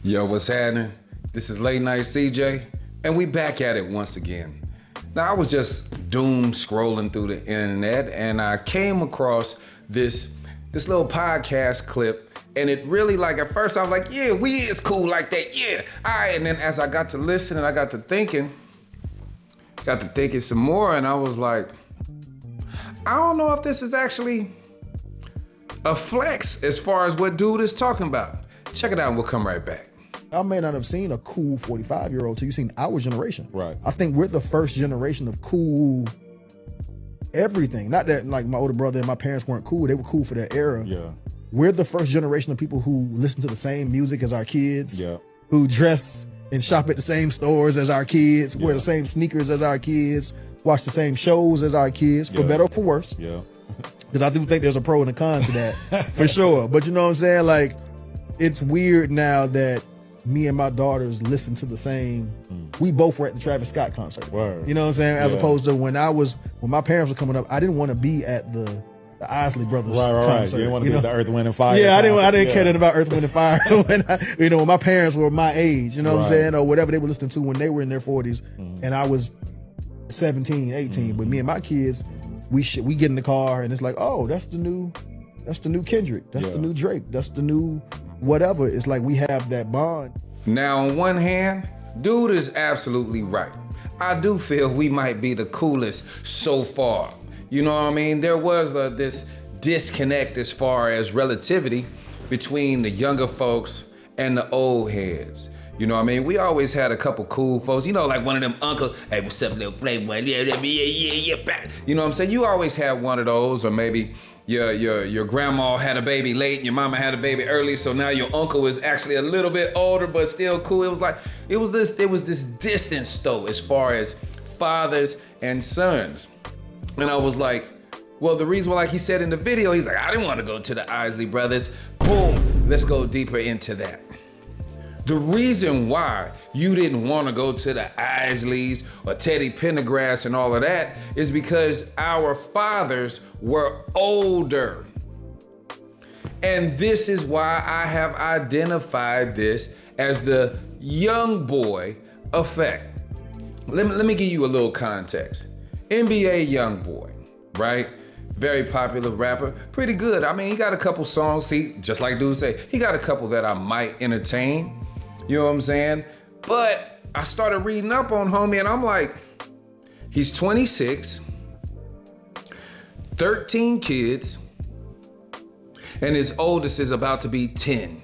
Yo, what's happening? This is Late Night CJ, and we back at it once again. Now, I was just doom scrolling through the internet, and I came across this little podcast clip, and it really, like, at first I was like, yeah, we is cool like that, yeah. All right, and then as I got to listening, I got to thinking some more, and I was like, I don't know if this is actually a flex as far as what dude is talking about. Check it out and we'll come right back. I may not have seen a cool 45-year-old till you seen our generation. Right. I think we're the first generation of cool everything. Not that like my older brother and my parents weren't cool. They were cool for their era. Yeah. We're the first generation of people who listen to the same music as our kids. Yeah. Who dress and shop at the same stores as our kids, wear the same sneakers as our kids, watch the same shows as our kids, for better or for worse. Yeah. Because I do think there's a pro and a con to that, for sure. But you know what I'm saying? Like, it's weird now that me and my daughters listen to the same. We both were at the Travis Scott concert. Word. You know what I'm saying? As opposed to when my parents were coming up, I didn't want to be at the Isley Brothers concert. You didn't want to be at the Earth, Wind, and Fire. Yeah, I didn't care nothing about Earth, Wind, and Fire when my parents were my age, you know what I'm saying? Or whatever they were listening to when they were in their 40s. And I was 17, 18. But me and my kids, we get in the car and it's like, oh, that's the new Kendrick. That's the new Drake. That's the new whatever. It's like we have that bond. Now, on one hand, dude is absolutely right. I do feel we might be the coolest so far. You know what I mean? There was this disconnect as far as relativity between the younger folks and the old heads. You know what I mean? We always had a couple cool folks. You know, like one of them uncles, hey, what's up, little playboy? Yeah. You know what I'm saying? You always had one of those, or maybe your grandma had a baby late and your mama had a baby early, so now your uncle is actually a little bit older but still cool. It was this distance though as far as fathers and sons. And I was like, well, the reason why, like he said in the video, he's like, I didn't want to go to the Isley Brothers. Boom, let's go deeper into that. The reason why you didn't want to go to the Isleys or Teddy Pendergrass and all of that is because our fathers were older. And this is why I have identified this as the YoungBoy effect. Let me give you a little context. NBA YoungBoy, right? Very popular rapper, pretty good. I mean, he got a couple songs, see, just like dude say, he got a couple that I might entertain. You know what I'm saying? But I started reading up on homie and I'm like, he's 26, 13 kids, and his oldest is about to be 10.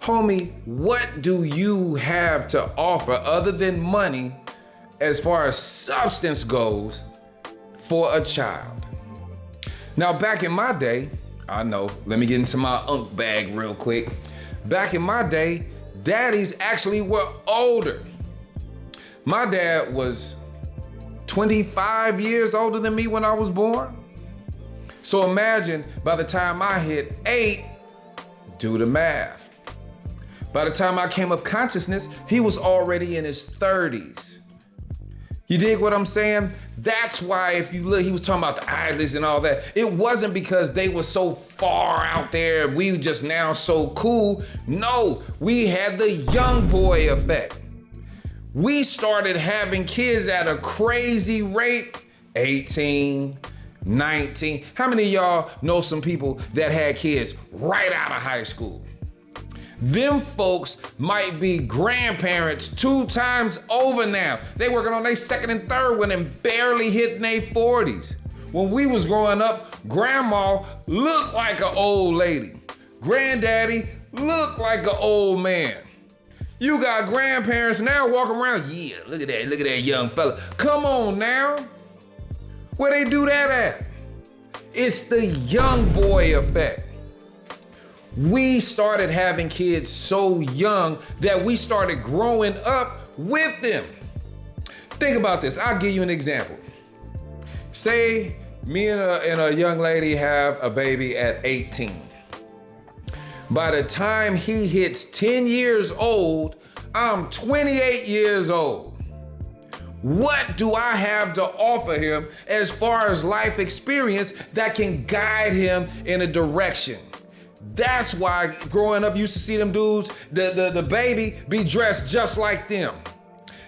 Homie, what do you have to offer other than money as far as substance goes for a child? Now, back in my day, I know, let me get into my unk bag real quick. Back in my day, daddies actually were older. My dad was 25 years older than me when I was born. So imagine by the time I hit 8, do the math. By the time I came of consciousness, he was already in his 30s. You dig what I'm saying? That's why if you look, he was talking about the Isleys and all that. It wasn't because they were so far out there, we just now so cool. No, we had the YoungBoy effect. We started having kids at a crazy rate, 18, 19. How many of y'all know some people that had kids right out of high school? Them folks might be grandparents 2 times over now. They working on their second and third one and barely hitting their 40s. When we was growing up, grandma looked like an old lady. Granddaddy looked like an old man. You got grandparents now walking around, yeah, look at that young fella. Come on now. Where they do that at? It's the YoungBoy effect. We started having kids so young that we started growing up with them. Think about this. I'll give you an example. Say me and a young lady have a baby at 18. By the time he hits 10 years old, I'm 28 years old. What do I have to offer him as far as life experience that can guide him in a direction? That's why growing up, you used to see them dudes, the baby be dressed just like them.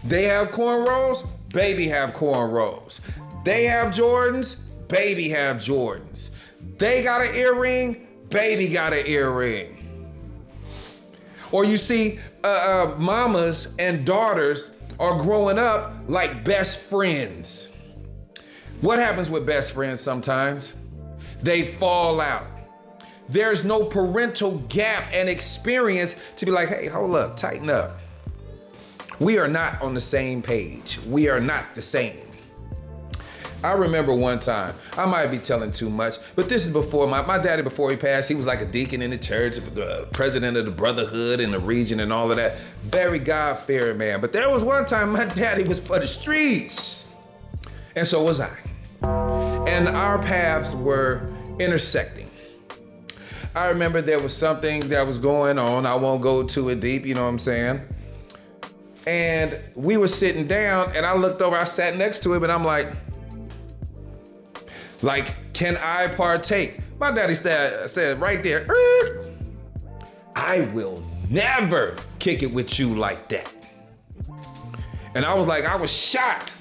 They have cornrows, baby have cornrows. They have Jordans, baby have Jordans. They got an earring, baby got an earring. Or you see mamas and daughters are growing up like best friends. What happens with best friends sometimes? They fall out. There's no parental gap and experience to be like, hey, hold up, tighten up. We are not on the same page. We are not the same. I remember one time, I might be telling too much, but this is before my daddy, before he passed, he was like a deacon in the church, the president of the brotherhood in the region and all of that. Very God-fearing man. But there was one time my daddy was for the streets. And so was I. And our paths were intersecting. I remember there was something that was going on. I won't go too deep, you know what I'm saying? And we were sitting down and I looked over, I sat next to him and I'm like, can I partake? My daddy said right there, I will never kick it with you like that. And I was shocked.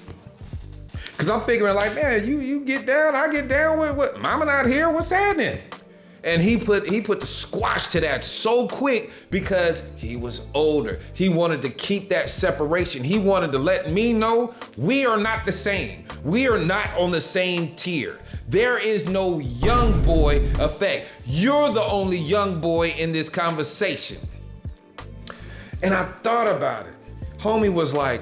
Cause I'm figuring like, man, you get down, I get down with what? Mama not here, what's happening? And he put the squash to that so quick because he was older. He wanted to keep that separation. He wanted to let me know we are not the same. We are not on the same tier. There is no young boy effect. You're the only young boy in this conversation. And I thought about it. Homie was like,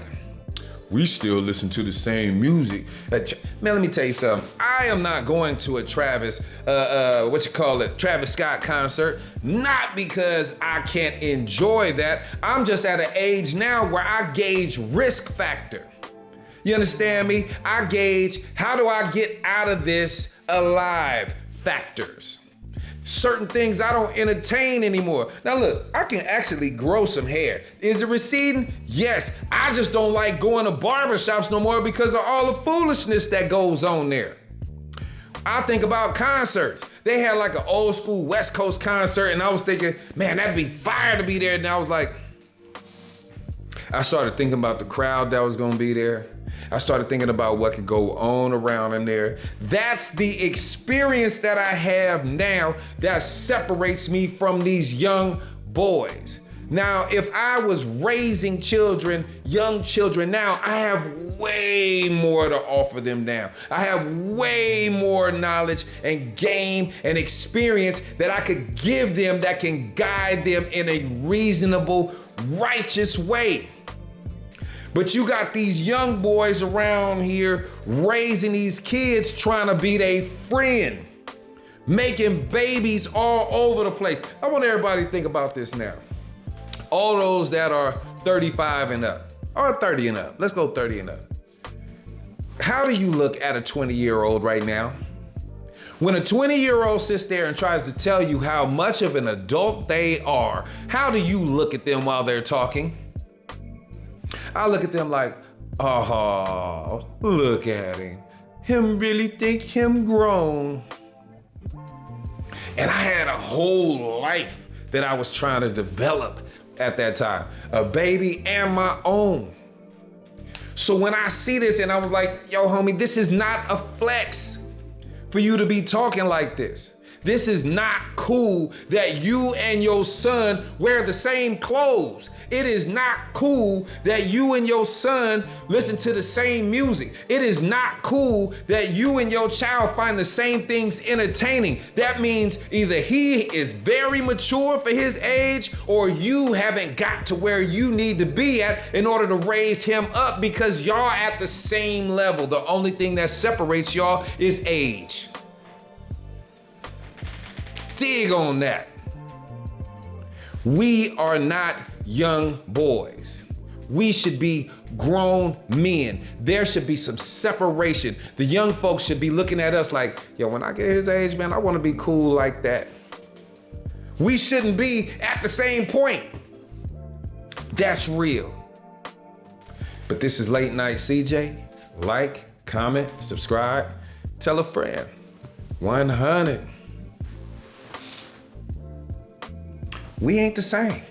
we still listen to the same music. Man, let me tell you something. I am not going to a Travis Scott concert, not because I can't enjoy that. I'm just at an age now where I gauge risk factor. You understand me? I gauge, how do I get out of this alive factors. Certain things I don't entertain anymore. Now look, I can actually grow some hair. Is it receding? Yes. I just don't like going to barbershops no more because of all the foolishness that goes on there. I think about concerts. They had like an old school West Coast concert and I was thinking, man, that'd be fire to be there. And I was like, I started thinking about the crowd that was gonna be there. I started thinking about what could go on around in there. That's the experience that I have now that separates me from these young boys. Now, if I was raising children, young children now, I have way more to offer them now. I have way more knowledge and game and experience that I could give them that can guide them in a reasonable, righteous way. But you got these young boys around here raising these kids trying to be their friend, making babies all over the place. I want everybody to think about this now. All those that are 35 and up, or 30 and up. Let's go 30 and up. How do you look at a 20-year-old right now? When a 20-year-old sits there and tries to tell you how much of an adult they are, how do you look at them while they're talking? I look at them like, oh, look at him. Him really think him grown. And I had a whole life that I was trying to develop at that time. A baby and my own. So when I see this and I was like, yo, homie, this is not a flex for you to be talking like this. This is not cool that you and your son wear the same clothes. It is not cool that you and your son listen to the same music. It is not cool that you and your child find the same things entertaining. That means either he is very mature for his age or you haven't got to where you need to be at in order to raise him up because y'all at the same level. The only thing that separates y'all is age. Dig on that. We are not young boys. We should be grown men. There should be some separation. The young folks should be looking at us like, yo, when I get his age, man, I want to be cool like that. We shouldn't be at the same point. That's real. But this is Late Night CJ. Like, comment, subscribe, tell a friend. 100. we ain't the same.